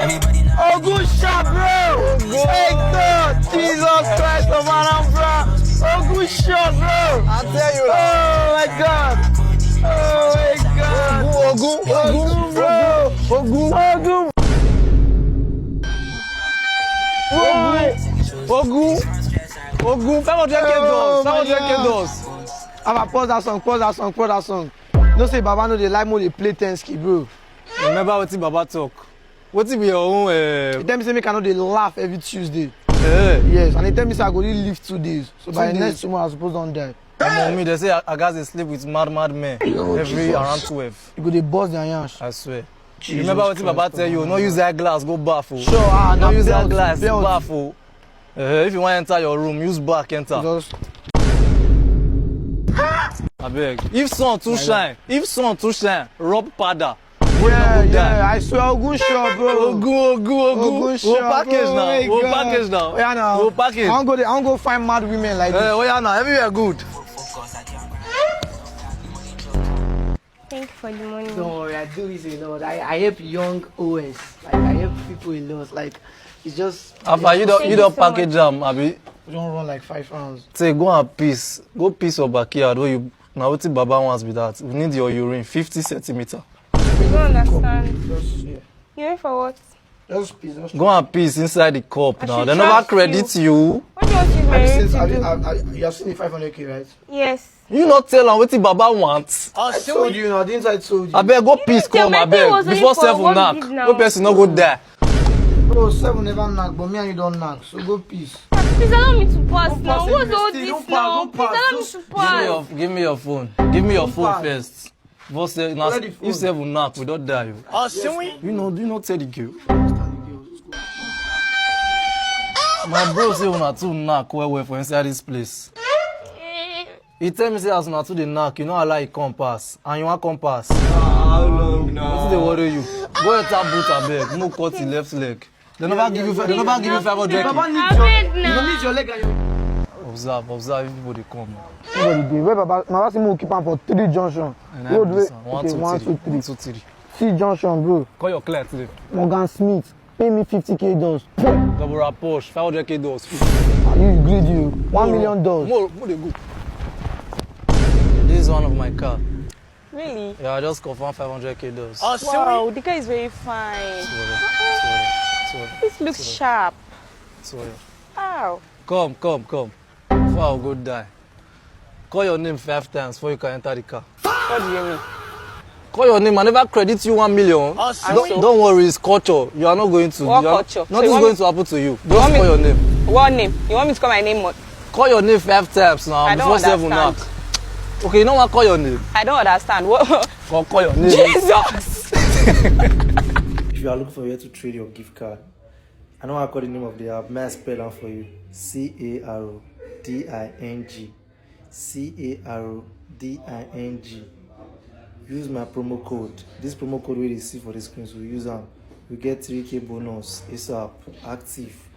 Oh, good shot, bro. Hey, God. Jesus Christ, oh, man, bro. Oh, good shot, bro. I tell you. Oh, my God. Oh, my God. Ogun, bro. Ogun. Ogun, 500k dollars. I'ma pause that song. No say Baba no dey like more dey play 10ski, bro. Remember what Baba talk. What be your own? He tell me say make I no dey laugh every Tuesday. Yeah. Yes, and he tell me say I go really live 2 days. So by next tomorrow I suppose don die. My mommy, they say I got sleep with mad men every around 12. You go dey bust their yansh. I swear. Jesus Remember what Christ, Baba tell you? No use that glass, go bath. Sure, no use that glass, belt. bath. If you want to enter your room, use back, enter. Just I beg. If sun too shine, rub powder. Yeah, I swear Ogun sure, bro. Ogun. Ogun sure, We'll package now. Oh, yeah, now. We'll package. I don't go find mad women like this. Oh yeah, now everywhere good. Thank you for the money. Don't worry, I do this a lot. I help young OS. Like I help people a lot. Like it's just. After you don't package them, Abi. We don't run like 5 rounds. Say go and piss. Go piss your backyard. Where you now what Baba wants with that. We need your urine 50 centimeters. You don't understand. Just yeah. You wait for what? Just piss. Just Go and piss inside the cup now. should They never trust credit you. What do you want to marry to do? You have seen the 500k, right? Yes. You not tell them what Baba wants. I told you now. The inside told you. I beg go piss tell come. me, I I thought it was beg only before for 7 one knock. bid now. No person no go there. Bro, 7 never knock, but me and you don't knock. So go piss. Please allow me to pass Don't now. pass What's any all mistake. this Don't pass, now? don't Please pass. allow me Just to pass. Give me your phone. Give me your phone pass. first. Before Let the phone. if 7 knock, we don't die. You know tell the girl. My bro say una two knock well for inside this place. He tell me say as una two dey knock, you know how like come pass. And you want come pass. How long now? Wetin dey worry you? Go enter boot abeg, no cut the left leg. They never give you 500k. Baba need you need your leg and your. Observe if people dey come. Nobody dey. Where Baba say keep am for 3 junction. Road way. Okay, 1, 2, 3. 1, 2, 3. 3 junction, bro. Call your client today. Morgan Smith. Pay me 50k dollars. Double Porsche, 500k dollars. You greedy. $1 million. More they go. This is one of my car. Really? Yeah, I just confirmed 500k dollars. Wow, the car is very fine. This looks sharp. Sorry. Wow. Come. Before I'll go die. Call your name 5 times before you can enter the car. What do you mean? Call your name. I never credit you 1 million. Don't worry, it's culture. You are not going to. What culture? Nothing is going to happen to you. Just call your name. What name? You want me to call my name? What? Call your name 5 times now. I don't before 7 now. understand. Okay, you know what? Call your name. I don't understand. What? Call your name. Jesus! If you are looking for where to trade your gift card, I know I call the name of the app. May I spell out for you? CARODING. CARODING. Use my promo code. This promo code we see for the screen, so use them. You get 3k bonus. ASAP. Active.